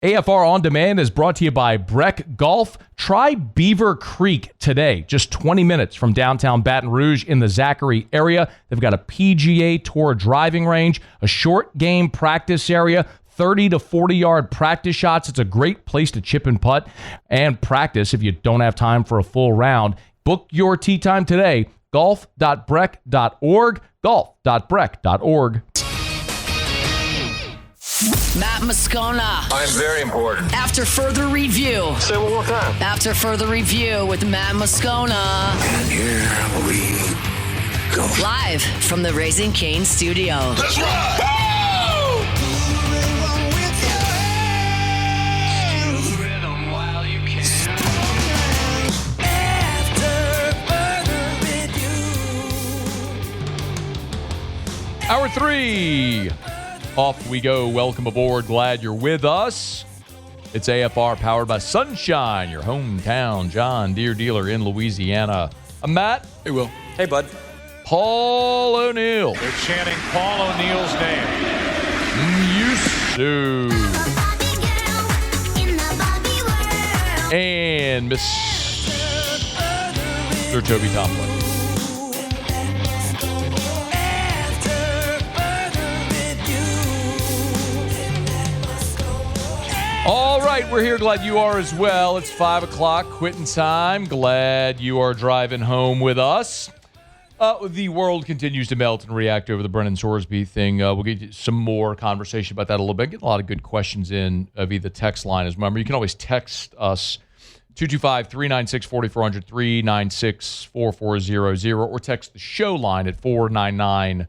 AFR On Demand is brought to you by Breck Golf. Try Beaver Creek today, just 20 minutes from downtown Baton Rouge in the Zachary area. They've got a PGA Tour driving range, a short game practice area, 30 to 40-yard practice shots. It's a great place to chip and putt and practice if you don't have time for a full round. Book your tee time today, golf.breck.org, golf.breck.org. Matt Moscona. I'm very important. After further review. Say it one more time. After further review with Matt Moscona. And here we go. Live from the Raising Cane studio. Let's ride! Hour 3. Off we go. Welcome aboard. Glad you're with us. It's AFR powered by Sunshine, your hometown John Deere dealer in Louisiana. I'm Matt. Hey, Will. Hey, bud. Paul O'Neill. They're chanting Paul O'Neill's name. Yusu. And Mr. Toby Tomlin. All right, we're here. Glad you are as well. It's 5 o'clock, quitting time. Glad you are driving home with us. The world continues to melt and react over the Brennan Sorsby thing. We'll get you some more conversation about that a little bit. Get a lot of good questions in via the text line. As remember, you can always text us 225-396-4400, 396-4400, or text the show line at 499-1045,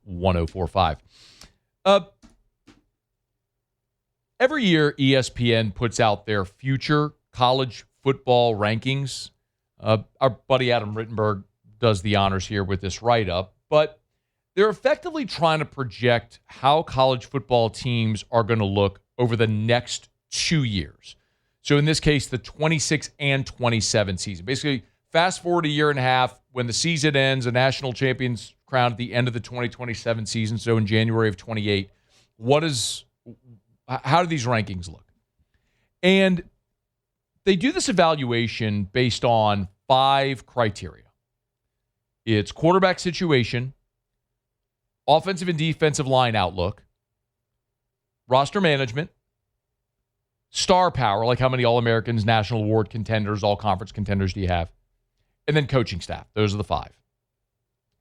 225-499-1045. Every year, ESPN puts out their future college football rankings. Our buddy Adam Rittenberg does the honors here with this write-up, but they're effectively trying to project how college football teams are going to look over the next 2 years. So in this case, the 26 and 27 season. Basically, fast forward a year and a half, when the season ends, a national champion's crowned at the end of the 2027 season, so in January of 28, how do these rankings look? And they do this evaluation based on 5 criteria. It's quarterback situation, offensive and defensive line outlook, roster management, star power, like how many All-Americans, national award contenders, all-conference contenders do you have, and then coaching staff. Those are the 5.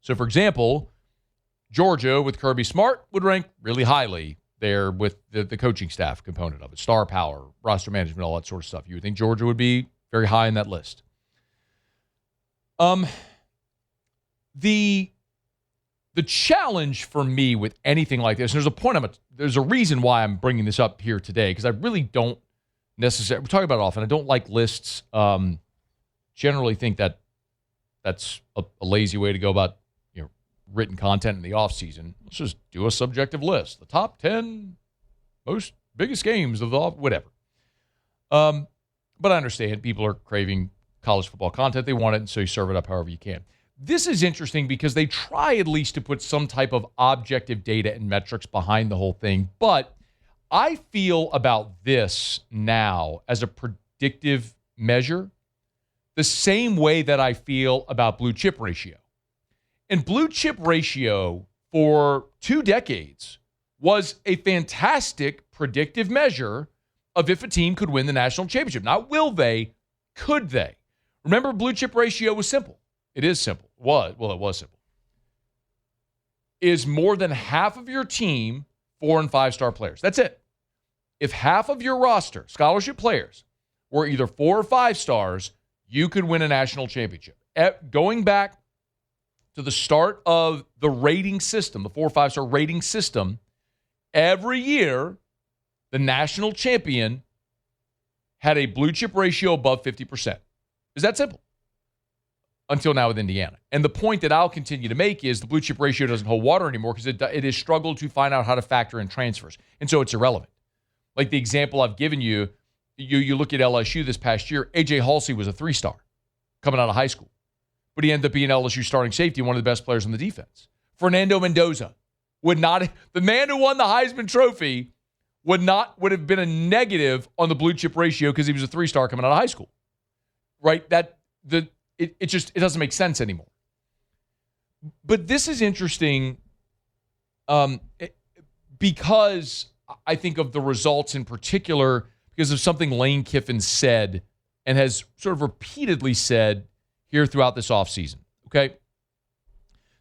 So, for example, Georgia with Kirby Smart would rank really highly there with the coaching staff component of it, star power, roster management, all that sort of stuff. You would think Georgia would be very high in that list. The challenge for me with anything like this, and there's a reason why I'm bringing this up here today, because I really don't necessarily, we talk about it often, I don't like lists. Generally think that that's a lazy way to go about written content in the offseason. Let's just do a subjective list. The top 10 most biggest games of the whatever. But I understand people are craving college football content. They want it, and so you serve it up however you can. This is interesting because they try at least to put some type of objective data and metrics behind the whole thing. But I feel about this now as a predictive measure the same way that I feel about blue chip ratio. And blue chip ratio for 2 decades was a fantastic predictive measure of if a team could win the national championship. Not will they, could they? Remember, blue chip ratio was simple. It is simple. It was simple. Is more than half of your team 4- and 5-star players. That's it. If half of your roster, scholarship players, were either 4 or 5 stars, you could win a national championship. Going back to the start of the rating system, the 4 or 5-star rating system, every year, the national champion had a blue chip ratio above 50%. It's that simple. Until now with Indiana. And the point that I'll continue to make is the blue chip ratio doesn't hold water anymore because it has struggled to find out how to factor in transfers. And so it's irrelevant. Like the example I've given you, you look at LSU this past year, A.J. Halsey was a 3-star coming out of high school. But he ended up being LSU starting safety, one of the best players on the defense. Fernando Mendoza the man who won the Heisman Trophy would have been a negative on the blue chip ratio because he was a 3-star coming out of high school. Right? It doesn't make sense anymore. But this is interesting because I think of the results in particular because of something Lane Kiffin said and has sort of repeatedly said here throughout this offseason. Okay?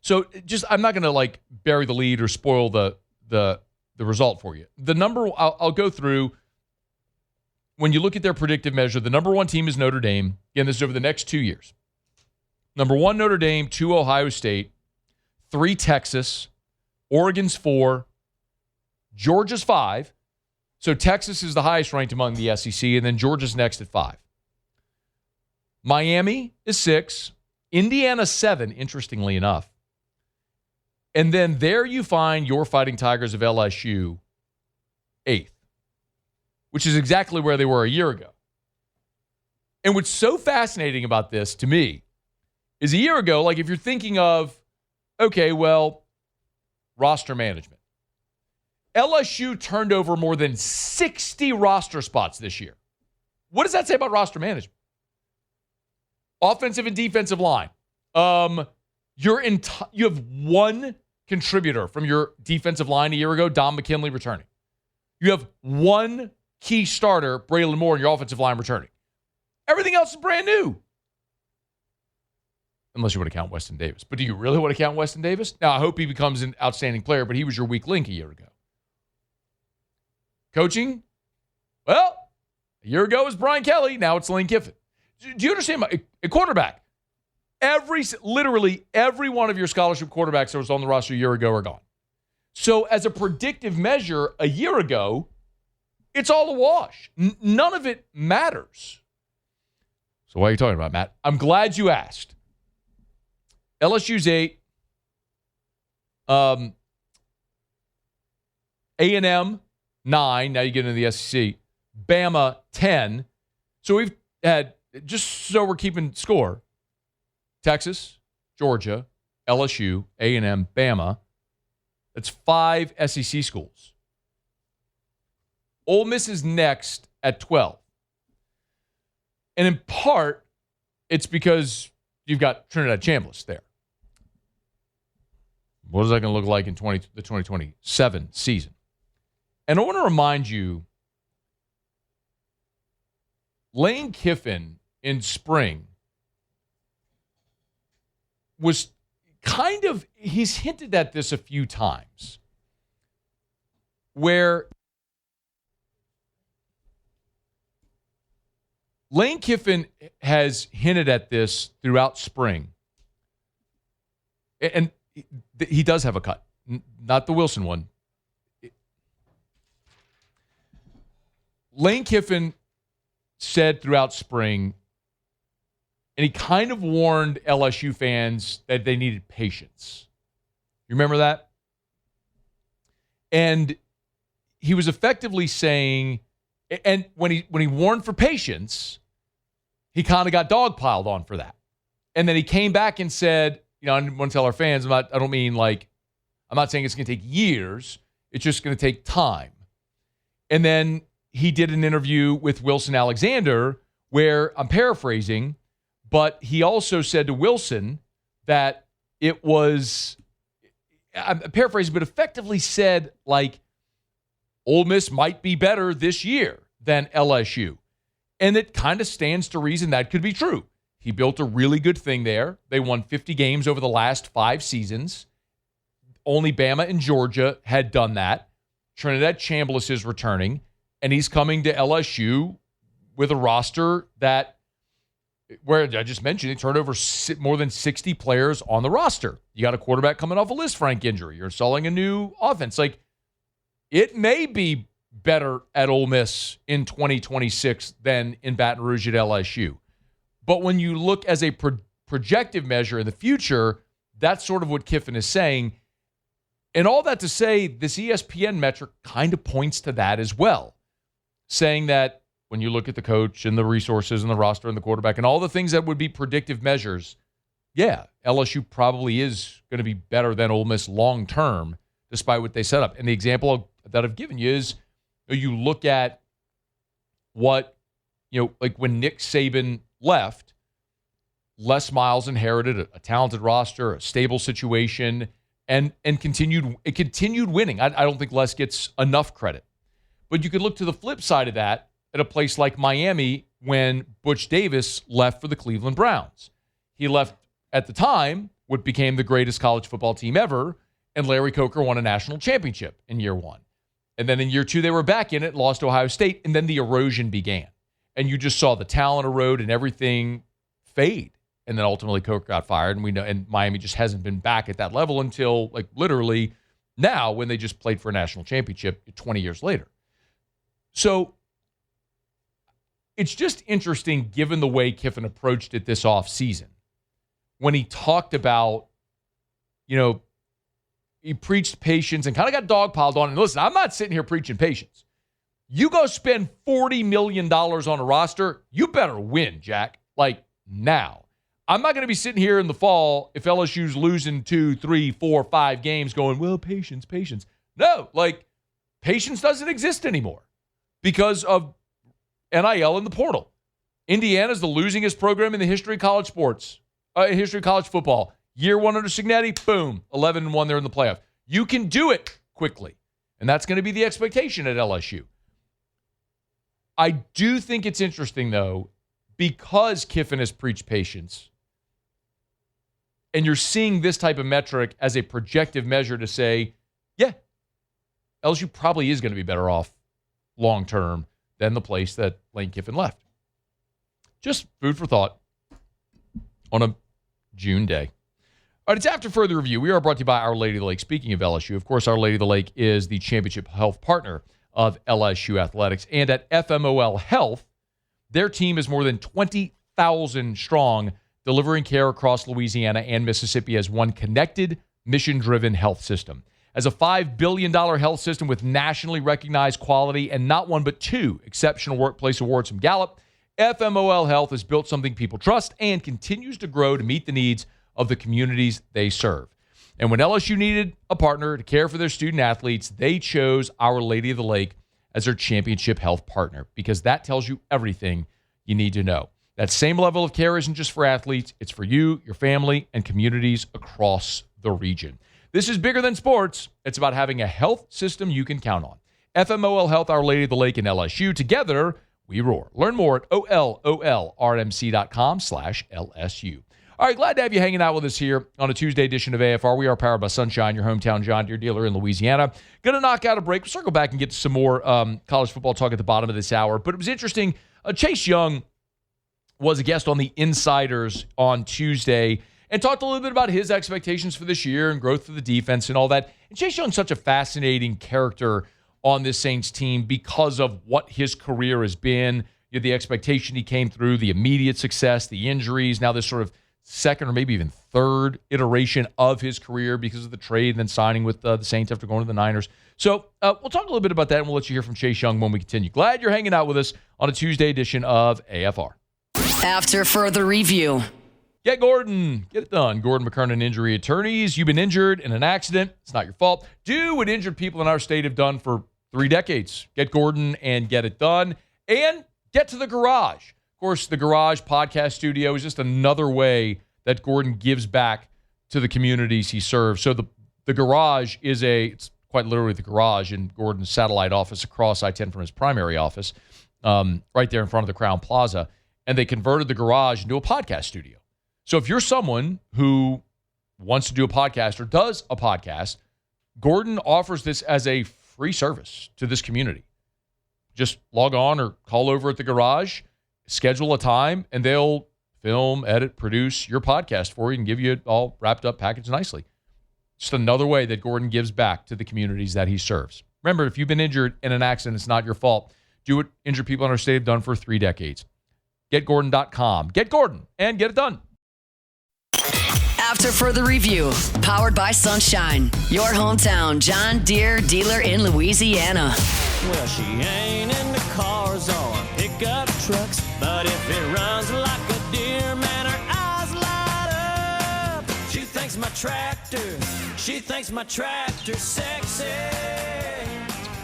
So I'm not going to bury the lead or spoil the result for you. The number, I'll go through. When you look at their predictive measure, the number 1 team is Notre Dame. Again, this is over the next 2 years. Number 1, Notre Dame, 2, Ohio State, 3, Texas, Oregon's 4, Georgia's 5. So Texas is the highest ranked among the SEC, and then Georgia's next at 5. Miami is 6, Indiana 7, interestingly enough. And then there you find your Fighting Tigers of LSU 8th, which is exactly where they were a year ago. And what's so fascinating about this to me is a year ago, if you're thinking of, okay, well, roster management. LSU turned over more than 60 roster spots this year. What does that say about roster management? Offensive and defensive line. You have one contributor from your defensive line a year ago, Don McKinley, returning. You have one key starter, Braylon Moore, in your offensive line returning. Everything else is brand new. Unless you want to count Weston Davis. But do you really want to count Weston Davis? Now, I hope he becomes an outstanding player, but he was your weak link a year ago. Coaching? Well, a year ago it was Brian Kelly. Now it's Lane Kiffin. Do you understand? A quarterback. Literally every one of your scholarship quarterbacks that was on the roster a year ago are gone. So as a predictive measure, a year ago, it's all a wash. None of it matters. So what are you talking about, Matt? I'm glad you asked. LSU's 8. A&M 9. Now you get into the SEC. Bama 10. So we've had, just so we're keeping score, Texas, Georgia, LSU, A&M, Bama. That's 5 SEC schools. Ole Miss is next at 12. And in part, it's because you've got Trinidad Chambliss there. What is that going to look like in the 2027 season? And I want to remind you, Lane Kiffin in spring was he's hinted at this a few times, where Lane Kiffin has hinted at this throughout spring. And he does have a cut, not the Wilson one. Lane Kiffin said throughout spring, and he kind of warned LSU fans that they needed patience. You remember that? And he was effectively saying, and when he warned for patience, he kind of got dogpiled on for that. And then he came back and said, I want to tell our fans, I'm not saying it's going to take years. It's just going to take time. And then he did an interview with Wilson Alexander where, I'm paraphrasing, but he also said to Wilson that it was, I'm paraphrasing, but effectively said, Ole Miss might be better this year than LSU. And it kind of stands to reason that could be true. He built a really good thing there. They won 50 games over the last 5 seasons. Only Bama and Georgia had done that. Trinidad Chambliss is returning, and he's coming to LSU with a roster where I just mentioned, they turned over more than 60 players on the roster. You got a quarterback coming off a Liz Frank injury. You're installing a new offense. It may be better at Ole Miss in 2026 than in Baton Rouge at LSU. But when you look as a projective measure in the future, that's sort of what Kiffin is saying. And all that to say, this ESPN metric kind of points to that as well, saying that when you look at the coach and the resources and the roster and the quarterback and all the things that would be predictive measures, yeah, LSU probably is going to be better than Ole Miss long-term, despite what they set up. And the example that I've given you is You look at what, like when Nick Saban left, Les Miles inherited a talented roster, a stable situation, and continued winning. I don't think Les gets enough credit. But you could look to the flip side of that at a place like Miami when Butch Davis left for the Cleveland Browns. He left at the time what became the greatest college football team ever, and Larry Coker won a national championship in year one. And then in year two, they were back in it, lost to Ohio State, and then the erosion began. And you just saw the talent erode and everything fade. And then ultimately Coker got fired, and we know, and Miami just hasn't been back at that level until like literally now when they just played for a national championship 20 years later. So it's just interesting given the way Kiffin approached it this offseason. When he talked about, he preached patience and kind of got dogpiled on. And listen, I'm not sitting here preaching patience. You go spend $40 million on a roster, you better win, Jack. Like now. I'm not going to be sitting here in the fall if LSU's losing 2, 3, 4, 5 games going, well, patience. No, like patience doesn't exist anymore because of NIL in the portal. Indiana's the losingest program in the history of college sports, history of college football. Year one under Cignetti, boom, 11-1, they're in the playoff. You can do it quickly, and that's going to be the expectation at LSU. I do think it's interesting, though, because Kiffin has preached patience, and you're seeing this type of metric as a projective measure to say, yeah, LSU probably is going to be better off long-term than the place that Lane Kiffin left. Just food for thought on a June day. All right, it's After Further Review. We are brought to you by Our Lady of the Lake. Speaking of LSU, of course, Our Lady of the Lake is the championship health partner of LSU Athletics. And at FMOL Health, their team is more than 20,000 strong, delivering care across Louisiana and Mississippi as one connected, mission-driven health system. As a $5 billion health system with nationally recognized quality and not one but 2 exceptional workplace awards from Gallup, FMOL Health has built something people trust and continues to grow to meet the needs of the communities they serve. And when LSU needed a partner to care for their student athletes, they chose Our Lady of the Lake as their championship health partner because that tells you everything you need to know. That same level of care isn't just for athletes, it's for you, your family, and communities across the region. This is bigger than sports. It's about having a health system you can count on. FMOL Health, Our Lady of the Lake, and LSU. Together, we roar. Learn more at olrmc.com/LSU. All right, glad to have you hanging out with us here on a Tuesday edition of AFR. We are powered by Sunshine, your hometown John Deere dealer in Louisiana. Going to knock out a break. We'll circle back and get to some more college football talk at the bottom of this hour. But it was interesting. Chase Young was a guest on the Insiders on Tuesday and talked a little bit about his expectations for this year and growth for the defense and all that. And Chase Young's such a fascinating character on this Saints team because of what his career has been, the expectation he came through, the immediate success, the injuries, now this sort of second or maybe even third iteration of his career because of the trade and then signing with the Saints after going to the Niners. So we'll talk a little bit about that, and we'll let you hear from Chase Young when we continue. Glad you're hanging out with us on a Tuesday edition of AFR. After Further Review. Get Gordon. Get it done. Gordon McKernan Injury Attorneys. You've been injured in an accident. It's not your fault. Do what injured people in our state have done for 3 decades. Get Gordon and get it done. And get to the garage. Of course, the Garage podcast studio is just another way that Gordon gives back to the communities he serves. So the garage is it's quite literally the garage in Gordon's satellite office across I-10 from his primary office, right there in front of the Crown Plaza. And they converted the garage into a podcast studio. So if you're someone who wants to do a podcast or does a podcast, Gordon offers this as a free service to this community. Just log on or call over at the garage, schedule a time, and they'll film, edit, produce your podcast for you and give you it all wrapped up, packaged nicely. Just another way that Gordon gives back to the communities that he serves. Remember, if you've been injured in an accident, it's not your fault. Do what injured people in our state have done for 3 decades. GetGordon.com. Get Gordon and get it done. After Further Review, powered by Sunshine, your hometown John Deere dealer in Louisiana. Well, she ain't into cars or pickup trucks, but if it runs like a deer, man, her eyes light up. She thinks my tractor's sexy.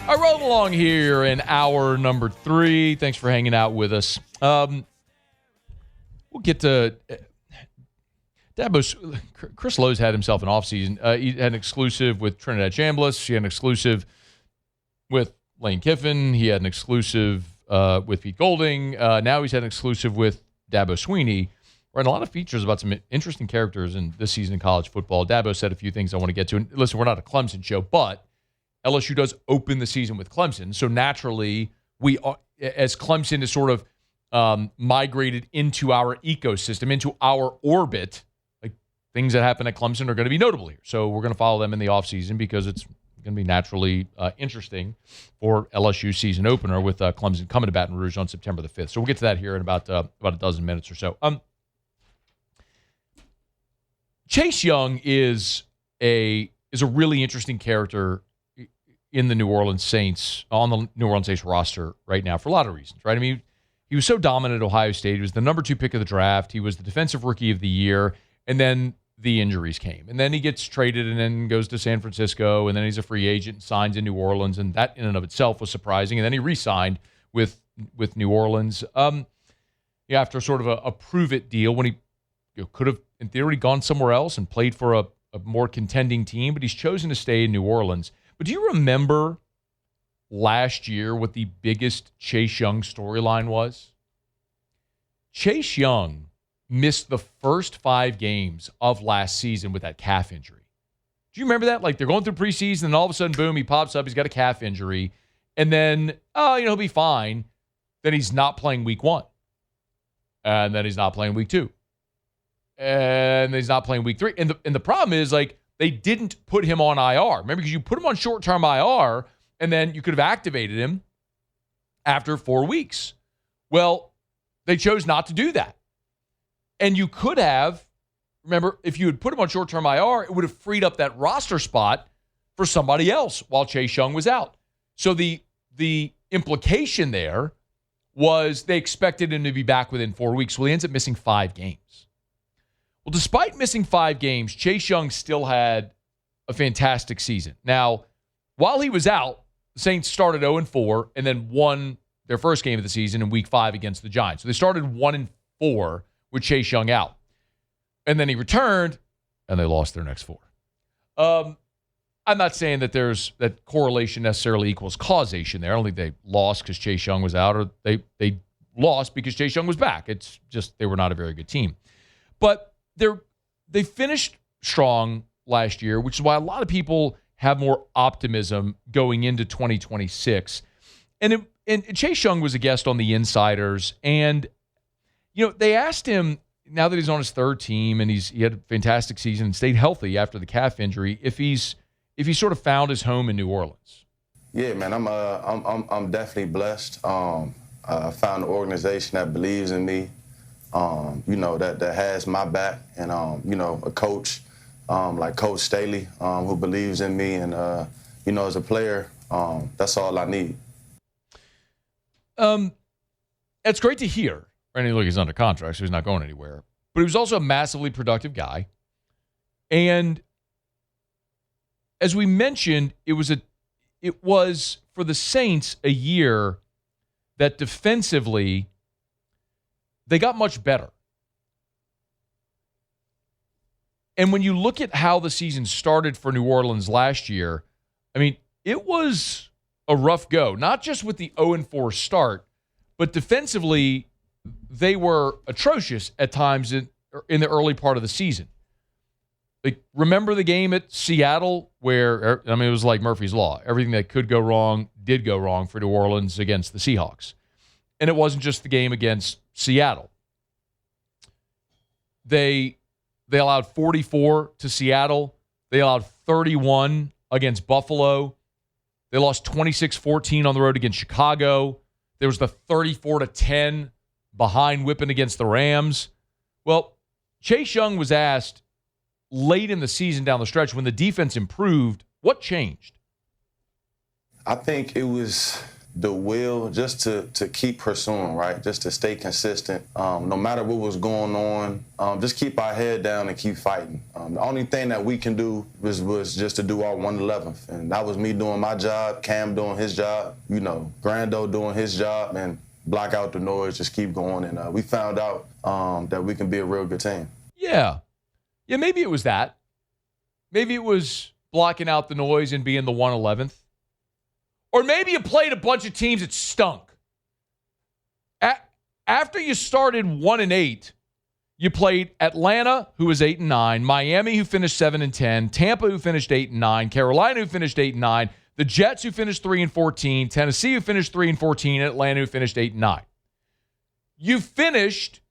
I roll along here in hour number 3. Thanks for hanging out with us. We'll get to Chris Lowe's had himself an offseason. He had an exclusive with Trinidad Chambliss. He had an exclusive with Lane Kiffin. He had an exclusive with Pete Golding. Now he's had an exclusive with Dabo Sweeney. Right, a lot of features about some interesting characters in this season in college football. Dabo said a few things I want to get to. And listen, we're not a Clemson show, but LSU does open the season with Clemson. So naturally, we are, as Clemson is sort of migrated into our ecosystem, into our orbit, like things that happen at Clemson are going to be notable here. So we're going to follow them in the offseason because it's going to be naturally interesting for LSU season opener with Clemson coming to Baton Rouge on September the 5th. So we'll get to that here in about a dozen minutes or so. Chase Young is a really interesting character in the New Orleans Saints, on the New Orleans Saints roster right now for a lot of reasons, right? I mean, he was so dominant at Ohio State. He was the number 2 pick of the draft. He was the defensive rookie of the year, and then the injuries came. And then he gets traded and then goes to San Francisco, and then he's a free agent and signs in New Orleans, and that in and of itself was surprising. And then he re-signed with New Orleans after sort of a prove-it deal when he could have, in theory, gone somewhere else and played for a more contending team, but he's chosen to stay in New Orleans. But do you remember last year what the biggest Chase Young storyline was? Chase Young missed the first 5 games of last season with that calf injury. Do you remember that? Like, they're going through preseason, and all of a sudden, boom, he pops up. He's got a calf injury. And then, he'll be fine. Then he's not playing week 1. And then he's not playing week 2. And he's not playing week 3. And the problem is, like, they didn't put him on IR. Remember, because you put him on short-term IR, and then you could have activated him after 4 weeks. Well, they chose not to do that. And you could have, remember, if you had put him on short-term IR, it would have freed up that roster spot for somebody else while Chase Young was out. So the implication there was they expected him to be back within 4 weeks. Well, he ends up missing 5 games. Well, despite missing 5 games, Chase Young still had a fantastic season. Now, while he was out, the Saints started 0-4 and then won their first game of the season in Week 5 against the Giants. So they started 1-4 with Chase Young out. And then he returned, and they lost their next 4. I'm not saying that that correlation necessarily equals causation there. I don't think they lost because Chase Young was out, or they lost because Chase Young was back. It's just they were not a very good team. But they finished strong last year, which is why a lot of people have more optimism going into 2026. And Chase Young was a guest on the Insiders, and they asked him, now that he's on his 3rd team and he had a fantastic season and stayed healthy after the calf injury, if he sort of found his home in New Orleans. Yeah, man, I'm definitely blessed. I found an organization that believes in me. That has my back, and a coach like Coach Staley who believes in me, and as a player, that's all I need. It's great to hear. And look, he's under contract, so he's not going anywhere. But he was also a massively productive guy, and as we mentioned, it was for the Saints a year that defensively they got much better. And when you look at how the season started for New Orleans last year, I mean, it was a rough go, not just with the 0-4 start, but defensively, they were atrocious at times in the early part of the season. Like, remember the game at Seattle where, it was like Murphy's Law. Everything that could go wrong did go wrong for New Orleans against the Seahawks. And it wasn't just the game against Seattle. They allowed 44 to Seattle. They allowed 31 against Buffalo. They lost 26-14 on the road against Chicago. There was the 34-10 behind whipping against the Rams. Well, Chase Young was asked late in the season down the stretch when the defense improved, what changed? I think it was the will just to keep pursuing, right? Just to stay consistent. No matter what was going on, just keep our head down and keep fighting. The only thing that we can do was just to do our 111th. And that was me doing my job, Cam doing his job, Grando doing his job, and block out the noise, just keep going. And we found out that we can be a real good team. Yeah, maybe it was that. Maybe it was blocking out the noise and being the 111th. Or maybe you played a bunch of teams that stunk. After you started 1-8, you played Atlanta, who was 8-9, Miami, who finished 7-10, Tampa, who finished 8-9, Carolina, who finished 8-9, the Jets, who finished 3-14, Tennessee, who finished 3-14, and Atlanta, who finished 8-9. You finished,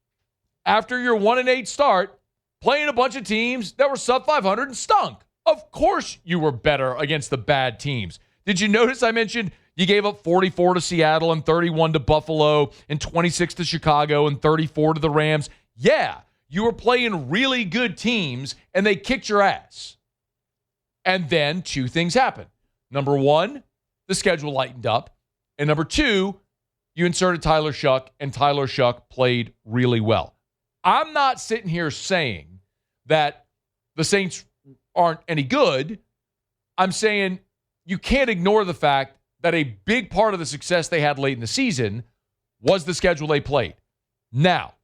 after your 1-8 start, playing a bunch of teams that were sub 500 and stunk. Of course you were better against the bad teams. Did you notice I mentioned you gave up 44 to Seattle and 31 to Buffalo and 26 to Chicago and 34 to the Rams? Yeah, you were playing really good teams and they kicked your ass. And then two things happened. Number one, the schedule lightened up. And number two, you inserted Tyler Shuck, and Tyler Shuck played really well. I'm not sitting here saying that the Saints aren't any good. I'm saying you can't ignore the fact that a big part of the success they had late in the season was the schedule they played. Now,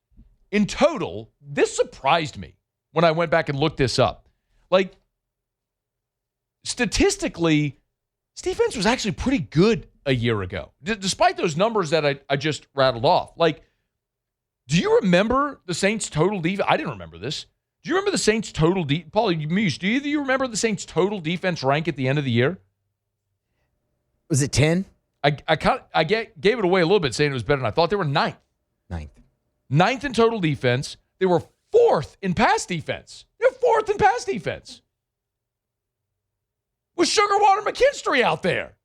in total, this surprised me when I went back and looked this up. Like, statistically, Steve Vince was actually pretty good a year ago, despite those numbers that I just rattled off. Like, do you remember the Saints' total defense? I didn't remember this. Do you remember the Saints' total defense? Paulie, do either of you remember the Saints' total defense rank at the end of the year? Was it 10? I gave it away a little bit saying it was better than I thought. They were ninth. Ninth in total defense. They were fourth in pass defense. They're fourth in pass defense. With Sugarwater McKinstry out there.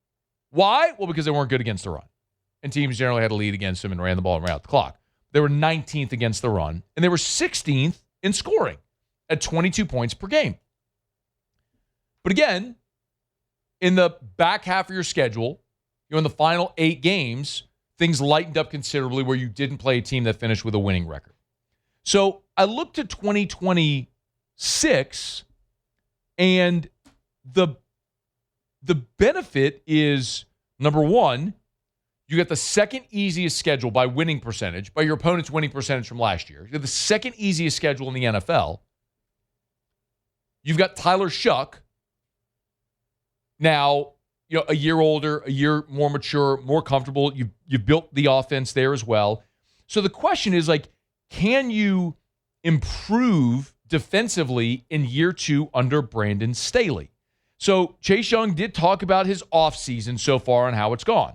Why? Well, because they weren't good against the run. And teams generally had a lead against them and ran the ball and ran out the clock. They were 19th against the run, and they were 16th in scoring at 22 points per game. But again, in the back half of your schedule, in the final 8 games, things lightened up considerably where you didn't play a team that finished with a winning record. So I looked at 2026, and the benefit is, number one, you get the second easiest schedule by winning percentage, by your opponent's winning percentage from last year. You have the second easiest schedule in the NFL. You've got Tyler Shuck, now, a year older, a year more mature, more comfortable. You've built the offense there as well. So the question is, can you improve defensively in year 2 under Brandon Staley? So Chase Young did talk about his offseason so far and how it's gone.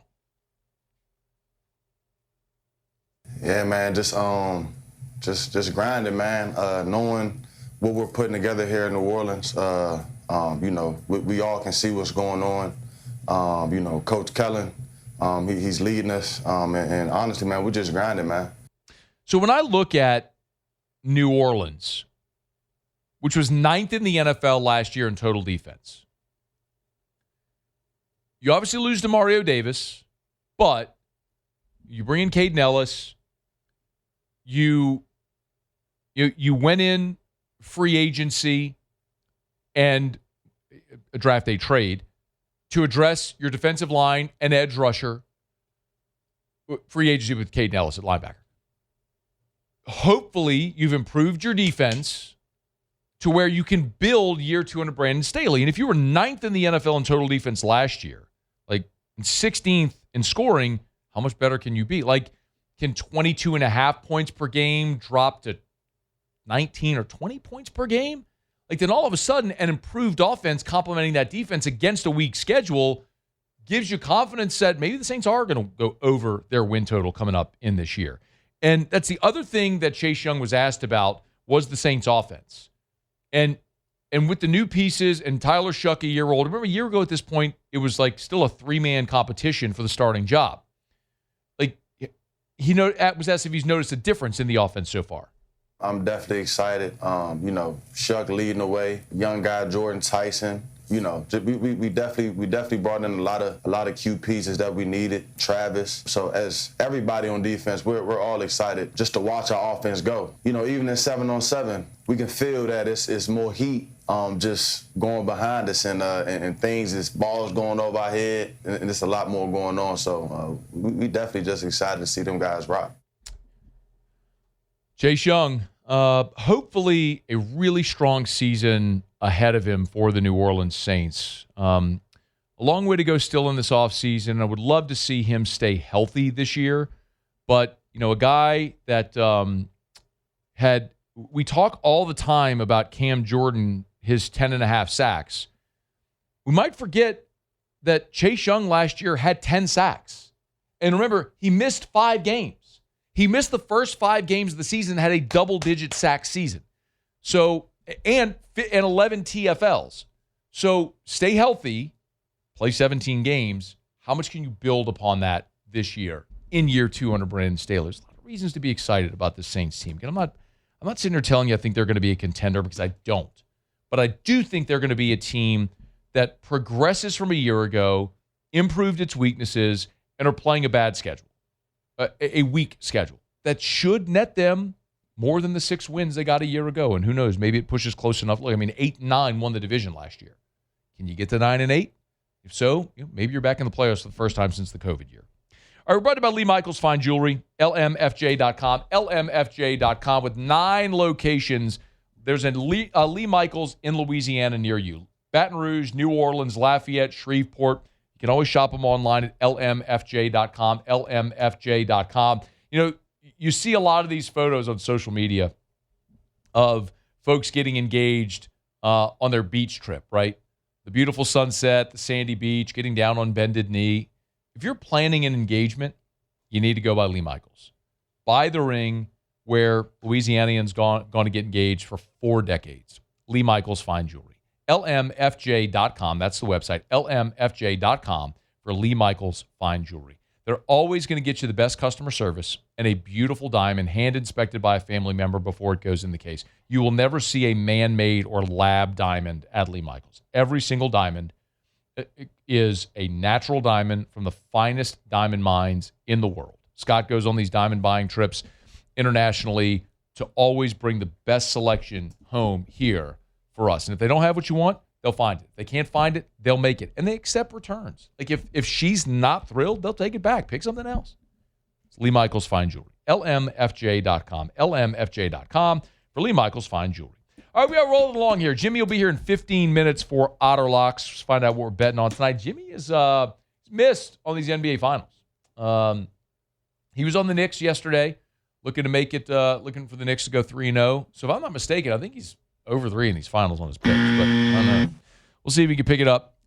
Yeah, man, just grinding, man. Knowing what we're putting together here in New Orleans, we all can see what's going on. Coach Kellen, he's leading us, and honestly, man, we're just grinding, man. So when I look at New Orleans, which was 9th in the NFL last year in total defense, you obviously lose to Mario Davis, but you bring in Caden Ellis. You went in free agency and a draft day trade to address your defensive line and edge rusher. Free agency with Caden Ellis at linebacker. Hopefully, you've improved your defense to where you can build year 2 under Brandon Staley. And if you were 9th in the NFL in total defense last year, 16th in scoring, how much better can you be? Can 22.5 points per game drop to 19 or 20 points per game? Then all of a sudden, an improved offense complementing that defense against a weak schedule gives you confidence that maybe the Saints are going to go over their win total coming up in this year. And that's the other thing that Chase Young was asked about was the Saints offense. And with the new pieces and Tyler Shuck a year old, remember a year ago at this point, it was still a 3-man competition for the starting job. He was asked if he's noticed a difference in the offense so far. I'm definitely excited. Shuck leading the way. Young guy, Jordan Tyson, We definitely brought in a lot of key pieces that we needed. Travis. So as everybody on defense, we're all excited just to watch our offense go. Even in 7-on-7, we can feel that it's more heat just going behind us and things. It's balls going over our head, and it's a lot more going on. So we definitely just excited to see them guys rock. Chase Young, hopefully a really strong season ahead of him for the New Orleans Saints. A long way to go still in this offseason. I would love to see him stay healthy this year. But, a guy that we talk all the time about Cam Jordan, his 10.5 sacks. We might forget that Chase Young last year had 10 sacks. And remember, he missed 5 games. He missed the first 5 games of the season, had a double-digit sack season. So, and 11 TFLs. So stay healthy, play 17 games. How much can you build upon that this year in year 2 under Brandon Staley? There's a lot of reasons to be excited about this Saints team. And I'm not sitting here telling you I think they're going to be a contender, because I don't. But I do think they're going to be a team that progresses from a year ago, improved its weaknesses, and are playing a bad schedule. A weak schedule that should net them more than the 6 wins they got a year ago. And who knows, maybe it pushes close enough. Look, 8-9 won the division last year. Can you get to 9-8? If so, maybe you're back in the playoffs for the first time since the COVID year. All right, we're brought to you by Lee Michaels Fine Jewelry, LMFJ.com, LMFJ.com with 9 locations. There's a Lee Michaels in Louisiana near you. Baton Rouge, New Orleans, Lafayette, Shreveport. You can always shop them online at LMFJ.com, LMFJ.com. You see a lot of these photos on social media of folks getting engaged on their beach trip, right? The beautiful sunset, the sandy beach, getting down on bended knee. If you're planning an engagement, you need to go by Lee Michaels. Buy the ring where Louisianians going to get engaged for 4 decades. Lee Michaels Fine Jewelry. LMFJ.com, that's the website, LMFJ.com for Lee Michaels Fine Jewelry. They're always going to get you the best customer service and a beautiful diamond hand-inspected by a family member before it goes in the case. You will never see a man-made or lab diamond at Lee Michaels. Every single diamond is a natural diamond from the finest diamond mines in the world. Scott goes on these diamond buying trips internationally to always bring the best selection home here for us. And if they don't have what you want, they'll find it. If they can't find it, they'll make it. And they accept returns. Like if she's not thrilled, they'll take it back. Pick something else. It's Lee Michaels Fine Jewelry. LMFJ.com. LMFJ.com for Lee Michaels Fine Jewelry. All right, we are rolling along here. Jimmy will be here in 15 minutes for Otter Locks. Let's find out what we're betting on tonight. Jimmy is missed on these NBA Finals. He was on the Knicks yesterday, looking to make it, looking for the Knicks to go 3-0. So if I'm not mistaken, I think he's over 3 in these finals on his picks. But I don't know. We'll see if we can pick it up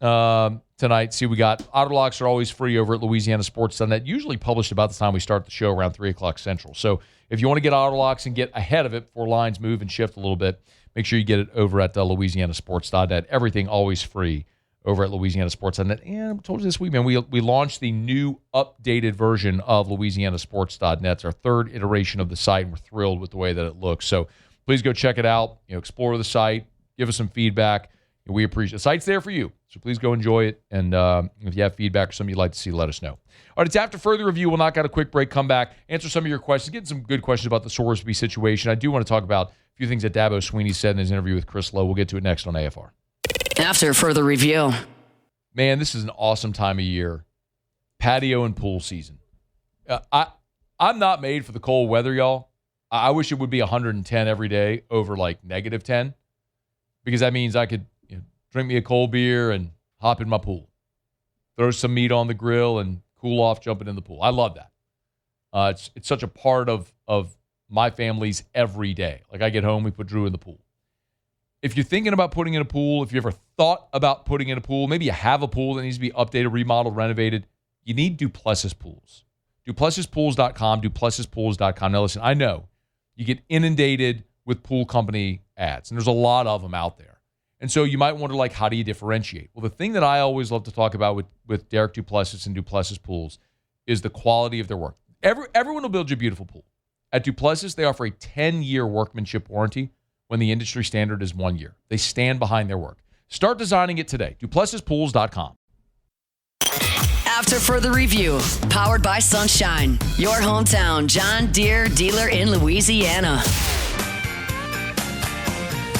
tonight. See what we got. Otter Locks are always free over at LouisianaSports.net, usually published about the time we start the show, around 3 o'clock Central. So if you want to get Otter Locks and get ahead of it before lines move and shift a little bit, make sure you get it over at LouisianaSports.net. Everything always free over at LouisianaSports.net. And I told you this week, man, we launched the new updated version of LouisianaSports.net. It's our 3rd iteration of the site, and we're thrilled with the way that it looks. So please go check it out. Explore the site. Give us some feedback. We appreciate it. The site's there for you, so please go enjoy it. And if you have feedback or something you'd like to see, let us know. All right, it's after further review. We'll knock out a quick break, come back, answer some of your questions, get some good questions about the Sorsby situation. I do want to talk about a few things that Dabo Sweeney said in his interview with Chris Lowe. We'll get to it next on AFR. After further review. Man, this is an awesome time of year. Patio and pool season. I'm not made for the cold weather, y'all. I wish it would be 110 every day over like -10, because that means I could drink me a cold beer and hop in my pool, throw some meat on the grill and cool off jumping in the pool. I love that. It's such a part of my family's every day. Like I get home, we put Drew in the pool. If you're thinking about putting in a pool, if you ever thought about putting in a pool, maybe you have a pool that needs to be updated, remodeled, renovated, you need Duplessis Pools. DuplessisPools.com, DuplessisPools.com. Now listen, I know you get inundated with pool company ads, and there's a lot of them out there. And so you might wonder, like, how do you differentiate? Well, the thing that I always love to talk about with Derek Duplessis and Duplessis Pools is the quality of their work. Everyone will build you a beautiful pool. At Duplessis, they offer a 10-year workmanship warranty when the industry standard is 1 year. They stand behind their work. Start designing it today. DuplessisPools.com. After further review, powered by Sunshine, your hometown John Deere dealer in Louisiana.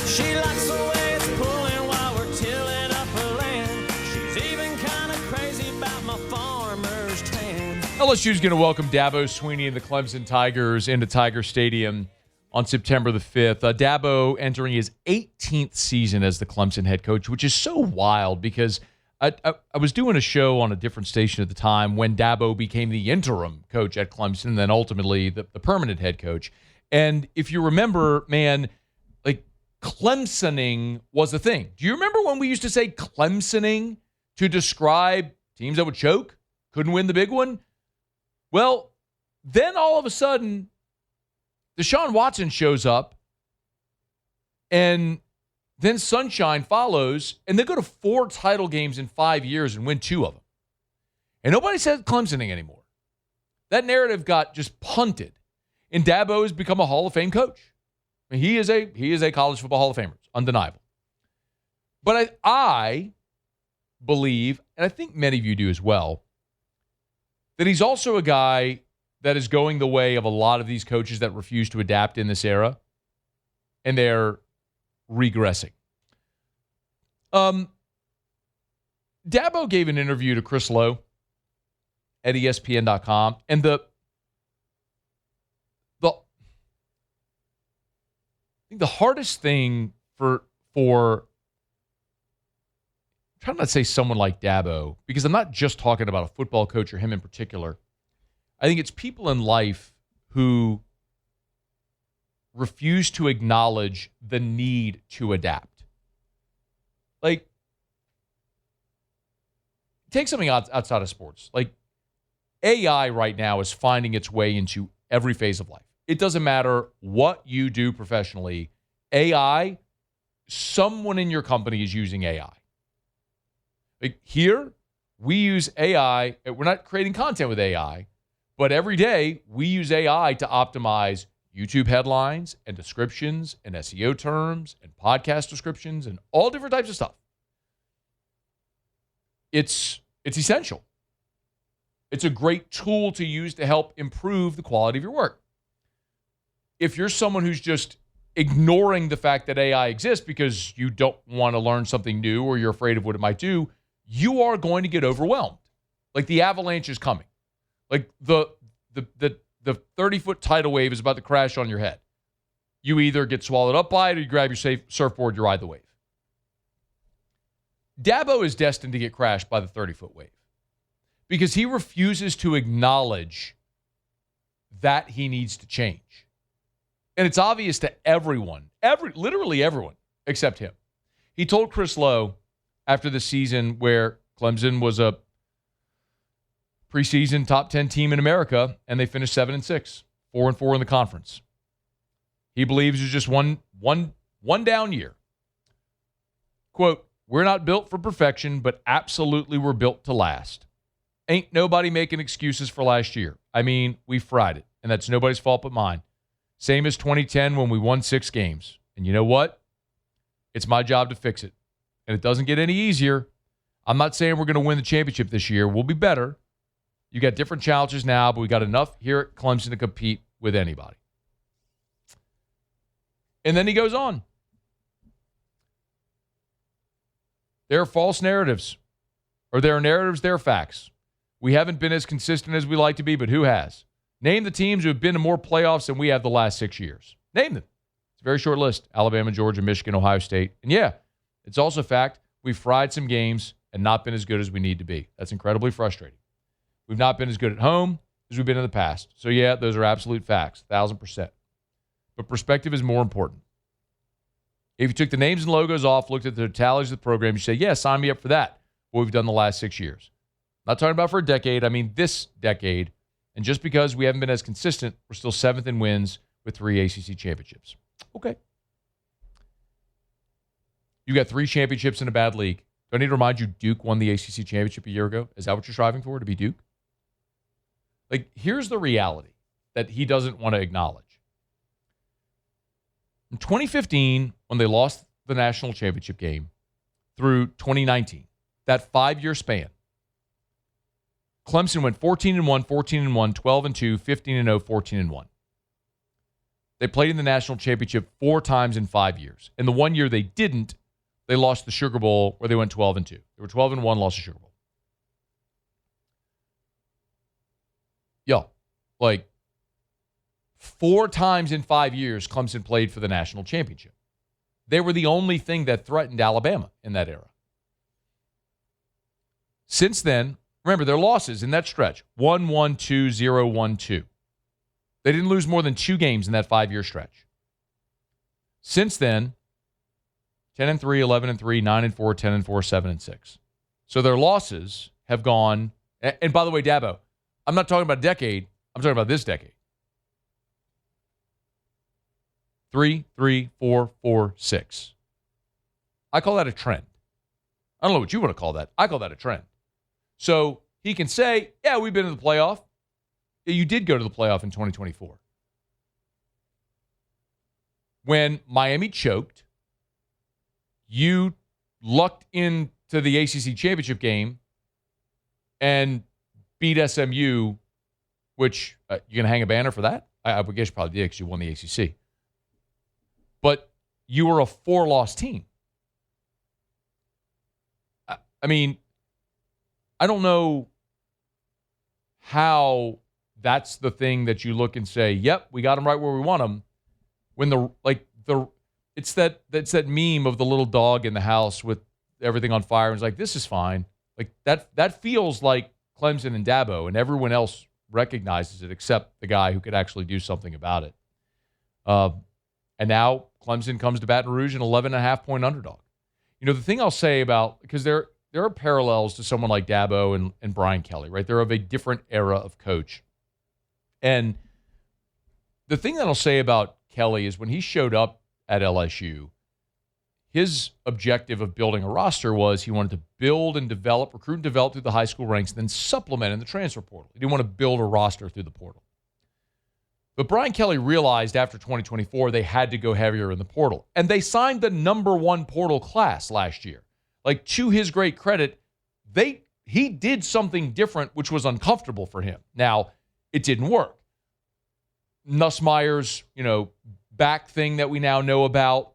She likes the way it's pulling while we're tilling up her land. She's even kind of crazy about my farmer's tan. LSU's going to welcome Dabo Swinney and the Clemson Tigers into Tiger Stadium on September the 5th. Dabo entering his 18th season as the Clemson head coach, which is so wild because I was doing a show on a different station at the time when Dabo became the interim coach at Clemson and then ultimately the permanent head coach. And if you remember, man, like Clemsoning was a thing. Do you remember when we used to say Clemsoning to describe teams that would choke, couldn't win the big one? Well, then all of a sudden, Deshaun Watson shows up, and then Sunshine follows, and they go to 4 title games in 5 years and win 2 of them. And nobody says Clemsoning anymore. That narrative got just punted, and Dabo has become a Hall of Fame coach. I mean, he is a college football Hall of Famer, it's undeniable. But I believe, and I think many of you do as well, that he's also a guy that is going the way of a lot of these coaches that refuse to adapt in this era, and they're regressing. Dabo gave an interview to Chris Lowe at ESPN.com, and I think the hardest thing for I'm trying not to say someone like Dabo, because I'm not just talking about a football coach or him in particular. I think it's people in life who refuse to acknowledge the need to adapt. Like, take something outside of sports. Like, AI right now is finding its way into every phase of life. It doesn't matter what you do professionally. AI, someone in your company is using AI. Like here, we use AI. We're not creating content with AI, but every day we use AI to optimize YouTube headlines and descriptions and SEO terms and podcast descriptions and all different types of stuff. It's essential. It's a great tool to use to help improve the quality of your work. If you're someone who's just ignoring the fact that AI exists because you don't want to learn something new or you're afraid of what it might do, you are going to get overwhelmed. Like the avalanche is coming. Like the 30-foot tidal wave is about to crash on your head. You either get swallowed up by it or you grab your surfboard, you ride the wave. Dabo is destined to get crashed by the 30-foot wave because he refuses to acknowledge that he needs to change. And it's obvious to everyone, literally everyone, except him. He told Chris Lowe after the season where Clemson was a preseason top 10 team in America, and they finished 7-6, 4-4 in the conference. He believes it was just one down year. Quote, "We're not built for perfection, but absolutely we're built to last. Ain't nobody making excuses for last year. I mean, we fried it, and that's nobody's fault but mine. Same as 2010 when we won 6 games. And you know what? It's my job to fix it. And it doesn't get any easier. I'm not saying we're going to win the championship this year. We'll be better. You got different challenges now, but we got enough here at Clemson to compete with anybody." And then he goes on. There are false narratives. Or there are narratives, there are facts. We haven't been as consistent as we like to be, but who has? Name the teams who have been to more playoffs than we have the last 6 years. Name them. It's a very short list. Alabama, Georgia, Michigan, Ohio State. And yeah, it's also a fact we've fried some games and not been as good as we need to be. That's incredibly frustrating. We've not been as good at home as we've been in the past. So yeah, those are absolute facts, 1,000%. But perspective is more important. If you took the names and logos off, looked at the totalities of the program, you say, yeah, sign me up for that, what we've done the last 6 years. Not talking about for a decade, I mean this decade. And just because we haven't been as consistent, we're still 7th in wins with 3 ACC championships. Okay. You got 3 championships in a bad league. Do I need to remind you Duke won the ACC championship a year ago? Is that what you're striving for, to be Duke? Like, here's the reality that he doesn't want to acknowledge. In 2015, when they lost the national championship game, through 2019, that 5-year span, Clemson went 14-1, 14-1, 12-2, 15-0, 14-1. They played in the national championship 4 times in 5 years. And the 1 year they didn't, they lost the Sugar Bowl where they went 12-2. They were 12-1, lost the Sugar Bowl. Yo, like 4 times in 5 years, Clemson played for the national championship. They were the only thing that threatened Alabama in that era. Since then, remember their losses in that stretch, 1-1, 2-0, 1-2. They didn't lose more than 2 games in that 5-year stretch. Since then, 10-3, 11-3, 9-4, 10-4, 7-6. So their losses have gone, and by the way, Dabo, I'm not talking about a decade, I'm talking about this decade. 3, 3, 4, 4, 6. I call that a trend. I don't know what you want to call that. I call that a trend. So he can say, yeah, we've been to the playoff. Yeah, you did go to the playoff in 2024. When Miami choked, you lucked into the ACC championship game and beat SMU, which you're going to hang a banner for that? I would guess you probably did because you won the ACC. But you were a 4-loss team. I mean, I don't know how that's the thing that you look and say, yep, we got them right where we want them. When it's that meme of the little dog in the house with everything on fire, and it's like, this is fine. Like that feels like Clemson and Dabo, and everyone else recognizes it except the guy who could actually do something about it. And now Clemson comes to Baton Rouge an 11.5-point underdog. You know, the thing I'll say about, because there are parallels to someone like Dabo and Brian Kelly, right? They're of a different era of coach. And the thing that I'll say about Kelly is when he showed up at LSU, his objective of building a roster was he wanted to build and develop, recruit and develop through the high school ranks, and then supplement in the transfer portal. He didn't want to build a roster through the portal. But Brian Kelly realized after 2024 they had to go heavier in the portal. And they signed the #1 portal class last year. Like, to his great credit, he did something different, which was uncomfortable for him. Now, it didn't work. Nussmeier's, back thing that we now know about,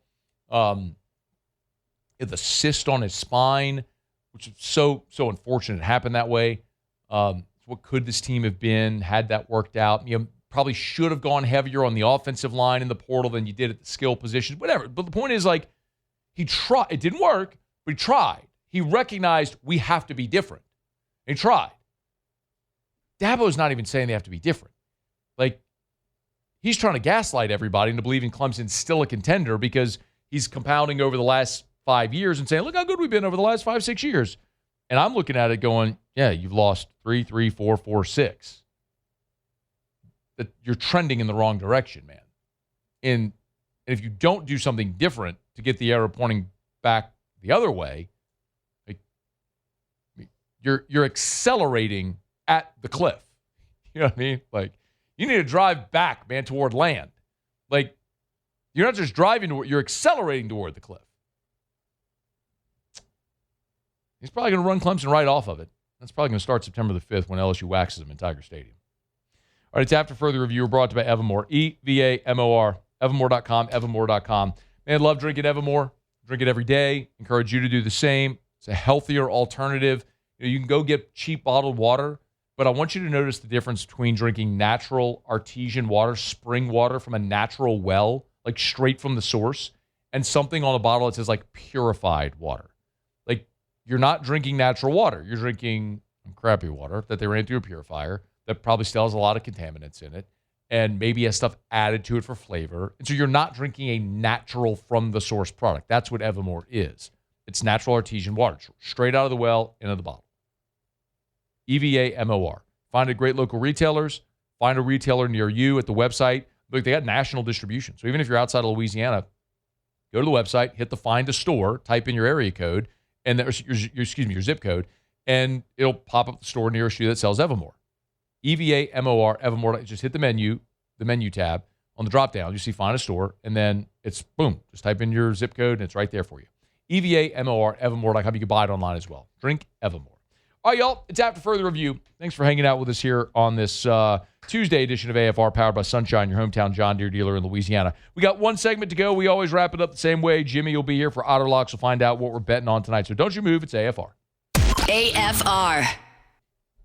the cyst on his spine, which is so unfortunate it happened that way. What could this team have been had that worked out? Probably should have gone heavier on the offensive line in the portal than you did at the skill positions, whatever. But the point is, like, he tried. It didn't work, but he tried. He recognized we have to be different. He tried. Dabo's not even saying they have to be different. Like, he's trying to gaslight everybody into believing Clemson's still a contender because he's compounding over the last 5 years and saying, look how good we've been over the last 5-6 years. And I'm looking at it going, yeah, you've lost 3, 3, 4, 4, 6. That you're trending in the wrong direction, man. And if you don't do something different to get the arrow pointing back the other way, like, you're accelerating at the cliff. You know what I mean? Like, you need to drive back, man, toward land. Like, you're not just driving toward, you're accelerating toward the cliff. He's probably going to run Clemson right off of it. That's probably going to start September the 5th when LSU waxes him in Tiger Stadium. All right, it's After Further Review. We're brought to you by Evermore. EVAMOR. Evermore.com. Evermore.com. Man, love drinking Evermore. Drink it every day. Encourage you to do the same. It's a healthier alternative. You can go get cheap bottled water, but I want you to notice the difference between drinking natural artesian water, spring water from a natural well, like straight from the source, and something on the bottle that says like purified water. Like, you're not drinking natural water. You're drinking crappy water that they ran through a purifier that probably still has a lot of contaminants in it and maybe has stuff added to it for flavor. And so you're not drinking a natural from the source product. That's what Evermore is. It's natural artesian water, straight out of the well, into the bottle. EVAMOR. Find a great local retailers. Find a retailer near you at the website. Look, they got national distribution. So even if you're outside of Louisiana, go to the website, hit the Find a Store, type in your area code, and your zip code, and it'll pop up the store nearest you that sells Evermore. EVAMOR, Evermore. Just hit the menu tab on the drop down. You see Find a Store, and then it's boom. Just type in your zip code, and it's right there for you. EVAMOR, Evermore.com. You can buy it online as well. Drink Evermore. All right, y'all. It's After Further Review. Thanks for hanging out with us here on this Tuesday edition of AFR, powered by Sunshine, your hometown John Deere dealer in Louisiana. We got one segment to go. We always wrap it up the same way. Jimmy will be here for Otter Locks. We'll find out what we're betting on tonight. So don't you move. It's AFR. AFR.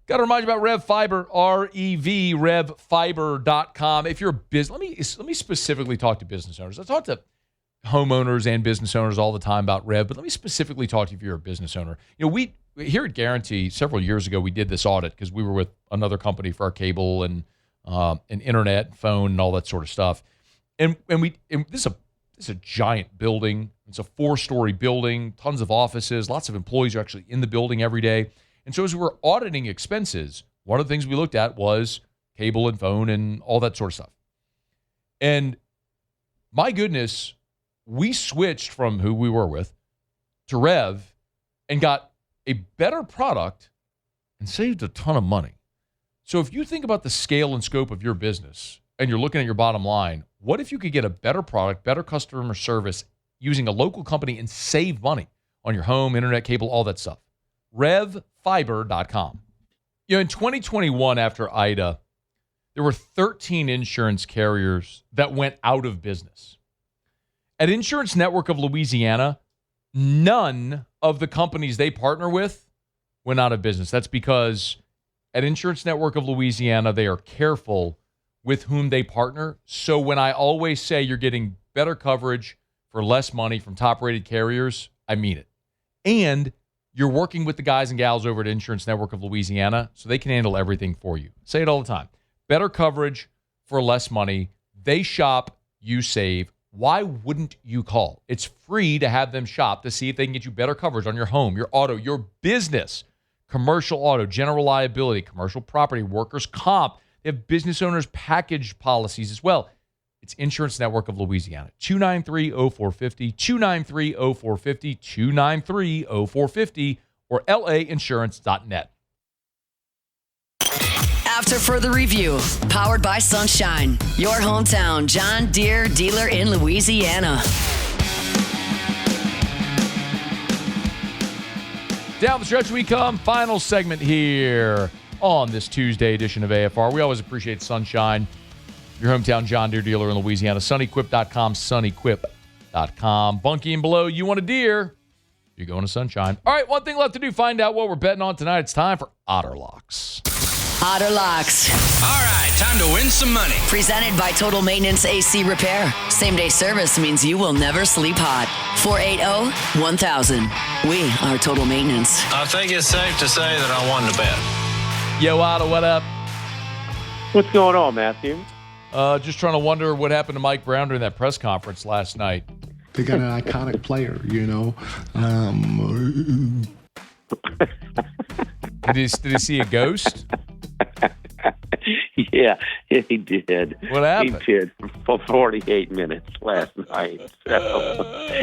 Got to remind you about Rev Fiber, R-E-V, revfiber.com. If you're a business, let me specifically talk to business owners. I talk to homeowners and business owners all the time about Rev, but let me specifically talk to you if you're a business owner. We here at Guarantee, several years ago, we did this audit because we were with another company for our cable and internet, phone, and all that sort of stuff. And this is a giant building. It's a 4-story building, tons of offices, lots of employees are actually in the building every day. And so as we were auditing expenses, one of the things we looked at was cable and phone and all that sort of stuff. And my goodness, we switched from who we were with to Rev and got a better product and saved a ton of money. So if you think about the scale and scope of your business and you're looking at your bottom line, what if you could get a better product, better customer service using a local company and save money on your home, internet, cable, all that stuff? RevFiber.com. In 2021, after Ida, there were 13 insurance carriers that went out of business. At Insurance Network of Louisiana, none of the companies they partner with went out of business. That's because at Insurance Network of Louisiana, they are careful with whom they partner. So when I always say you're getting better coverage for less money from top-rated carriers, I mean it. And you're working with the guys and gals over at Insurance Network of Louisiana, so they can handle everything for you. Say it all the time. Better coverage for less money. They shop, you save. Why wouldn't you call? It's free to have them shop to see if they can get you better coverage on your home, your auto, your business, commercial auto, general liability, commercial property, workers' comp. They have business owners package policies as well. It's Insurance Network of Louisiana. 293-0450, 293-0450, 293-0450, or lainsurance.net. After Further Review, powered by Sunshine, your hometown John Deere dealer in Louisiana. Down the stretch we come. Final segment here on this Tuesday edition of AFR. We always appreciate Sunshine, your hometown John Deere dealer in Louisiana. SunnyQuip.com, SunnyQuip.com. Bunky and below, you want a deer, you're going to Sunshine. All right, one thing left to do, find out what we're betting on tonight. It's time for Otter Locks. Otter Locks. All right, time to win some money. Presented by Total Maintenance AC Repair. Same-day service means you will never sleep hot. 480-1000. We are Total Maintenance. I think it's safe to say that I won the bet. Yo, Otter, what up? What's going on, Matthew? Just trying to wonder what happened to Mike Brown during that press conference last night. They got an iconic player, Did he see a ghost? Yeah, he did. What happened? He did for 48 minutes last night. So.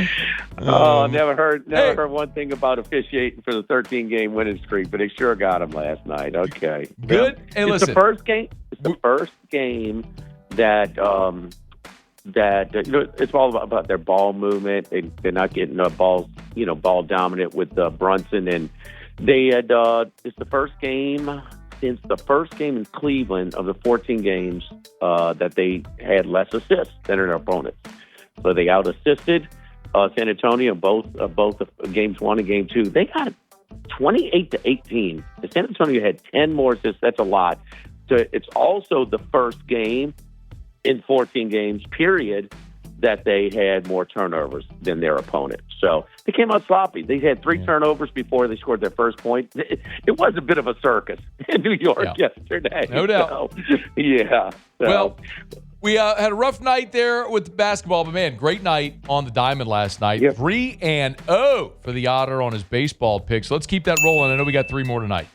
Never heard one thing about officiating for the 13-game winning streak, but it sure got him last night. Okay, good. Well, hey, listen. The first game. It's the first game that it's all about their ball movement. They're not getting ball dominant with Brunson, and they had. It's the first game since the first game in Cleveland of the 14 games that they had less assists than their opponents. So they out-assisted San Antonio both games 1 and game 2. They got 28-18. San Antonio had 10 more assists. That's a lot. So it's also the first game in 14 games, period, that they had more turnovers than their opponent. So they came out sloppy. They had 3 turnovers before they scored their first point. It was a bit of a circus in New York yesterday. No doubt. So, yeah. So. Well, we had a rough night there with the basketball, but, man, great night on the diamond last night. Yep. 3-0 for the Otter on his baseball picks. So let's keep that rolling. I know we got 3 more tonight.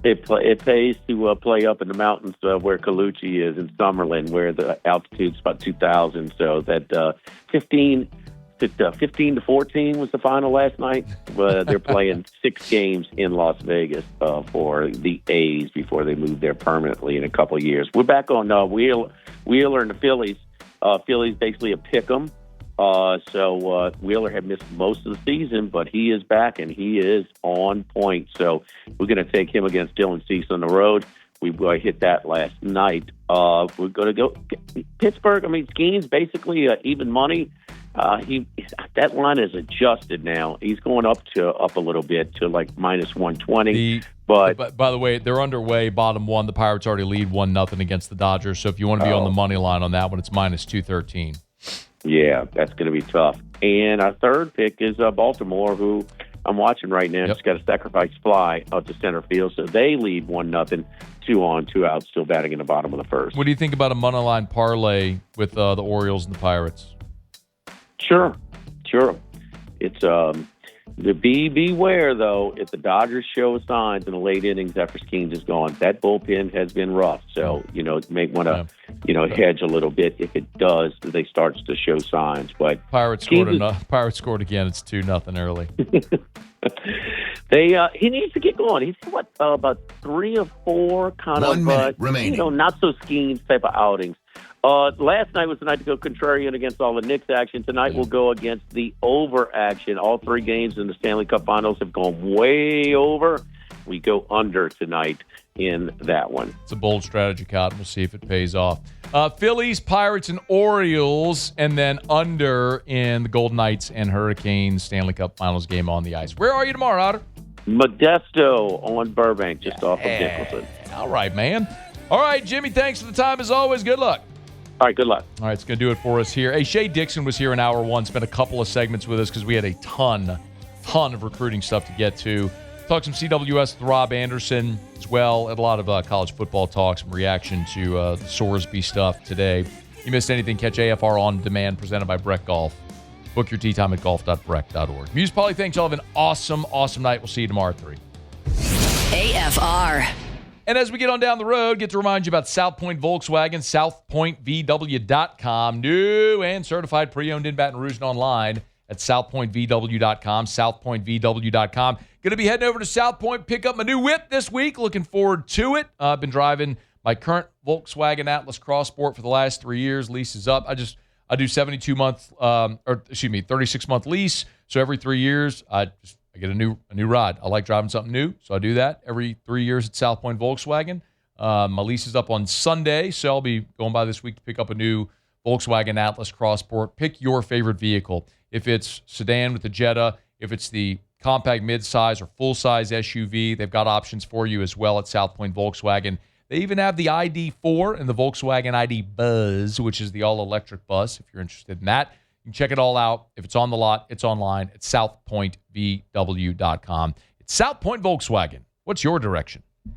It pays to play up in the mountains where Colucci is in Summerlin, where the altitude's about 2,000. So that 15 to 14 was the final last night. They're playing 6 games in Las Vegas for the A's before they move there permanently in a couple of years. We're back on Wheeler and the Phillies. Phillies basically a pick 'em So Wheeler had missed most of the season, but he is back, and he is on point. So we're going to take him against Dylan Cease on the road. We hit that last night. We're going to go Pittsburgh. I mean, Skeens basically even money. That line is adjusted now. He's going up a little bit to like minus 120. But by the way, they're underway. Bottom one. The Pirates already lead 1-0 against the Dodgers. So if you want to be on the money line on that one, it's minus 213. Yeah, that's going to be tough. And our third pick is Baltimore, who I'm watching right now. Just got a sacrifice fly out to center field, so they lead 1-0, 2 on, 2 out, still batting in the bottom of the first. What do you think about a money line parlay with the Orioles and the Pirates? Sure. It's beware though. If the Dodgers show signs in the late innings after Skeens is gone, that bullpen has been rough. So you may want to hedge a little bit. If it does, they start to show signs. But Pirates scored again. It's 2-0 early. He needs to get going. He's about 3 or 4 kind 1 of minute remaining. not so Skeens type of outings. Last night was the night to go contrarian against all the Knicks action. Tonight we'll go against the over action. All 3 games in the Stanley Cup Finals have gone way over. We go under tonight in that one. It's a bold strategy, Cotton. We'll see if it pays off. Phillies, Pirates, and Orioles, and then under in the Golden Knights and Hurricanes Stanley Cup Finals game on the ice. Where are you tomorrow, Otter? Modesto on Burbank, just off of Nicholson. All right, man. All right, Jimmy, thanks for the time as always. Good luck. All right, good luck. All right, it's going to do it for us here. Hey, Shea Dixon was here in hour 1, spent a couple of segments with us because we had a ton of recruiting stuff to get to. Talked some CWS with Rob Anderson as well. Had a lot of college football talk, some reaction to the Sorsby stuff today. If you missed anything, catch AFR On Demand presented by Breck Golf. Book your tee time at golf.breck.org. Muse Polly, thanks. Y'all have an awesome night. We'll see you tomorrow at 3. AFR. And as we get on down the road, get to remind you about South Point Volkswagen, southpointvw.com. New and certified pre-owned in Baton Rouge and online at southpointvw.com, southpointvw.com. Going to be heading over to South Point, pick up my new whip this week. Looking forward to it. I've been driving my current Volkswagen Atlas Cross Sport for the last 3 years. Lease is up. I do 36-month lease. So every 3 years, I get a new ride. I like driving something new, so I do that every 3 years at South Point Volkswagen. My lease is up on Sunday, so I'll be going by this week to pick up a new Volkswagen Atlas Cross Sport. Pick your favorite vehicle. If it's sedan with the Jetta, if it's the compact midsize or full-size SUV, they've got options for you as well at South Point Volkswagen. They even have the ID4 and the Volkswagen ID Buzz, which is the all-electric bus, if you're interested in that. You can check it all out. If it's on the lot, it's online at southpointvw.com. It's South Point Volkswagen. What's your direction?